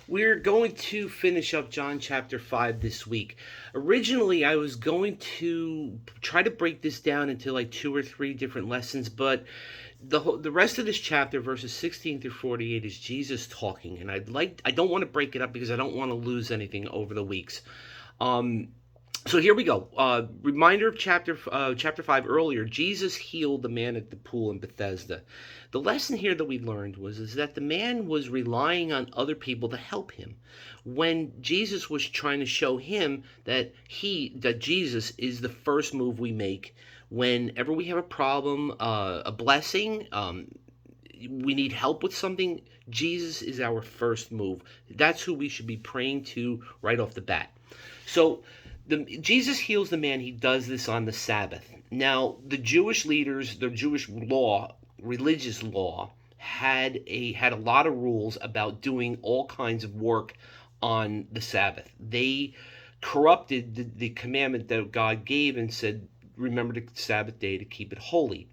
We're going to finish up John chapter 5 this week. Originally, I was going to try to break this down into like two or three different lessons, but the rest of this chapter, verses 16 through 48, is Jesus talking, and I don't want to break it up because I don't want to lose anything over the weeks. Um, so here we go. Reminder of chapter 5 earlier. Jesus healed the man at the pool in Bethesda. The lesson here that we learned was is that the man was relying on other people to help him, when Jesus was trying to show him that Jesus is the first move we make whenever we have a problem, a blessing. We need help with something. Jesus is our first move. That's who we should be praying to right off the bat. So Jesus heals the man. He does this on the Sabbath. Now, the Jewish leaders, the Jewish law, religious law, had a lot of rules about doing all kinds of work on the Sabbath. They corrupted the commandment that God gave and said, "Remember the Sabbath day to keep it holy."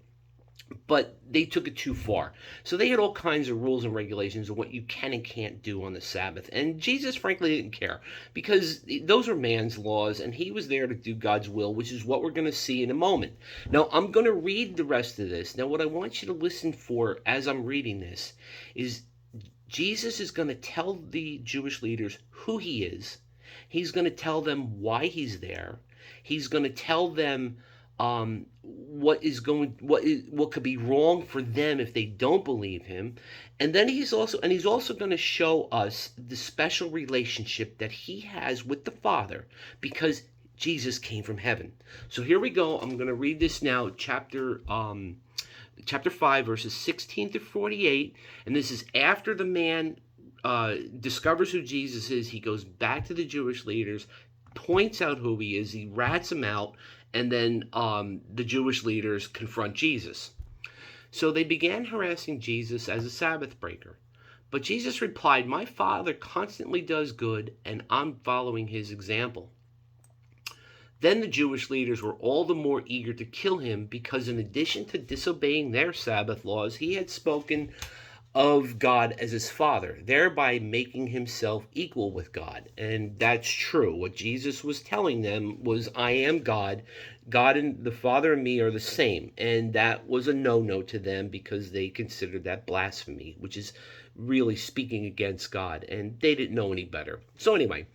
But they took it too far. So they had all kinds of rules and regulations of what you can and can't do on the Sabbath. And Jesus, frankly, didn't care, because those are man's laws, and he was there to do God's will, which is what we're going to see in a moment. Now, I'm going to read the rest of this. Now, what I want you to listen for as I'm reading this is Jesus is going to tell the Jewish leaders who he is. He's going to tell them why he's there. He's going to tell them what could be wrong for them if they don't believe him, and then he's also going to show us the special relationship that he has with the Father, because Jesus came from heaven. So here we go. I'm going to read this now, chapter 5, verses 16 to 48, and this is after the man discovers who Jesus is. He goes back to the Jewish leaders, points out who he is, he rats him out, and then the Jewish leaders confront Jesus. So they began harassing Jesus as a Sabbath breaker. But Jesus replied, "My Father constantly does good, and I'm following his example." Then the Jewish leaders were all the more eager to kill him, because in addition to disobeying their Sabbath laws, he had spoken of God as his Father, thereby making himself equal with God. And that's true. What Jesus was telling them was, "I am God. God and the Father and me are the same." And that was a no-no to them, because they considered that blasphemy, which is really speaking against God. And they didn't know any better. So anyway,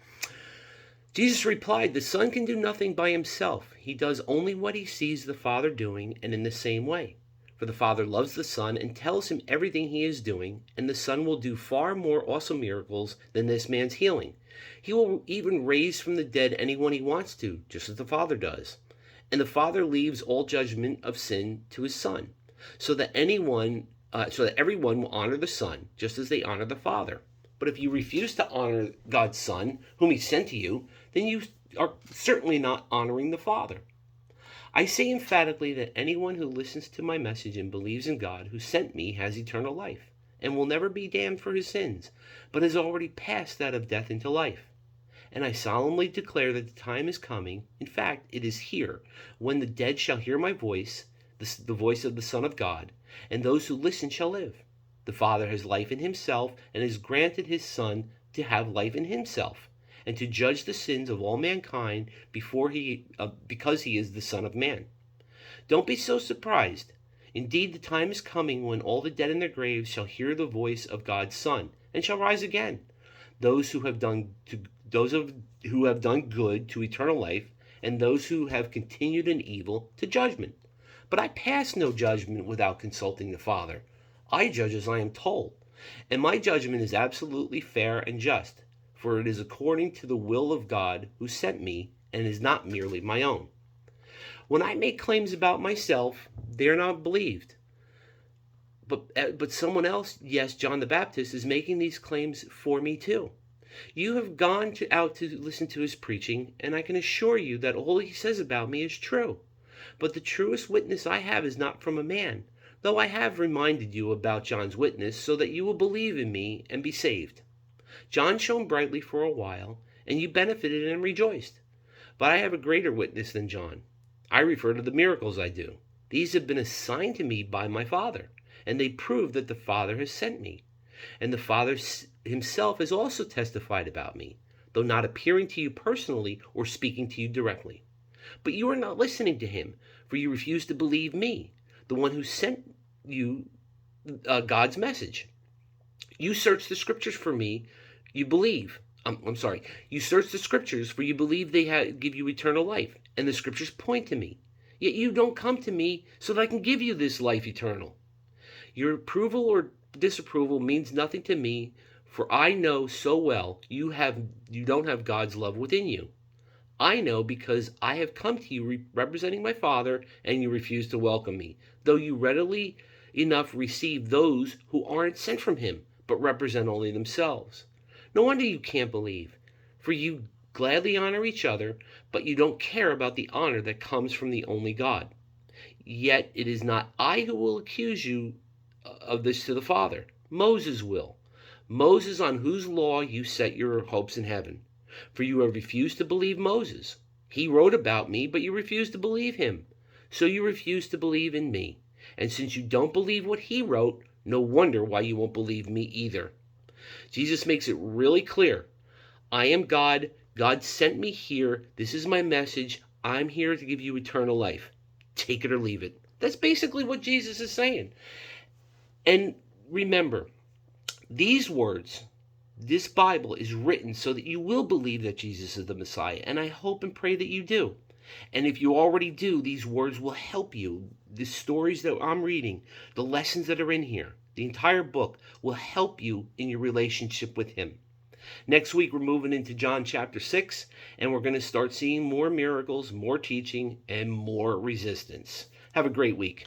Jesus replied, "The Son can do nothing by himself. He does only what he sees the Father doing, and in the same way. For the Father loves the Son and tells him everything he is doing, and the Son will do far more awesome miracles than this man's healing. He will even raise from the dead anyone he wants to, just as the Father does. And the Father leaves all judgment of sin to his Son, so that everyone will honor the Son, just as they honor the Father. But if you refuse to honor God's Son, whom he sent to you, then you are certainly not honoring the Father. I say emphatically that anyone who listens to my message and believes in God who sent me has eternal life, and will never be damned for his sins, but has already passed out of death into life. And I solemnly declare that the time is coming, in fact, it is here, when the dead shall hear my voice, the voice of the Son of God, and those who listen shall live. The Father has life in himself, and has granted his Son to have life in himself, and to judge the sins of all mankind because he is the Son of Man. Don't be so surprised. Indeed, the time is coming when all the dead in their graves shall hear the voice of God's Son, and shall rise again. Those who have done good to eternal life, and those who have continued in evil to judgment. But I pass no judgment without consulting the Father. I judge as I am told, and my judgment is absolutely fair and just, for it is according to the will of God who sent me, and is not merely my own. When I make claims about myself, they are not believed. But someone else, yes, John the Baptist, is making these claims for me too. You have gone out to listen to his preaching, and I can assure you that all he says about me is true. But the truest witness I have is not from a man, though I have reminded you about John's witness, so that you will believe in me and be saved. John shone brightly for a while, and you benefited and rejoiced. But I have a greater witness than John. I refer to the miracles I do. These have been assigned to me by my Father, and they prove that the Father has sent me. And the Father himself has also testified about me, though not appearing to you personally or speaking to you directly. But you are not listening to him, for you refuse to believe me, the one who sent you God's message. You search the scriptures for me, you believe. I'm sorry. You search the scriptures for you believe they give you eternal life, and the scriptures point to me. Yet you don't come to me so that I can give you this life eternal. Your approval or disapproval means nothing to me, for I know so well you don't have God's love within you. I know because I have come to you representing my Father, and you refuse to welcome me, though you readily enough receive those who aren't sent from him, but represent only themselves. No wonder you can't believe, for you gladly honor each other, but you don't care about the honor that comes from the only God. Yet it is not I who will accuse you of this to the Father. Moses will. Moses, on whose law you set your hopes in heaven. For you have refused to believe Moses. He wrote about me, but you refuse to believe him. So you refuse to believe in me. And since you don't believe what he wrote, no wonder why you won't believe me either. Jesus makes it really clear. I am God. God sent me here. This is my message. I'm here to give you eternal life. Take it or leave it. That's basically what Jesus is saying. And remember, these words, this Bible is written so that you will believe that Jesus is the Messiah. And I hope and pray that you do. And if you already do, these words will help you. The stories that I'm reading, the lessons that are in here, the entire book will help you in your relationship with him. Next week, we're moving into John chapter 6, and we're going to start seeing more miracles, more teaching, and more resistance. Have a great week.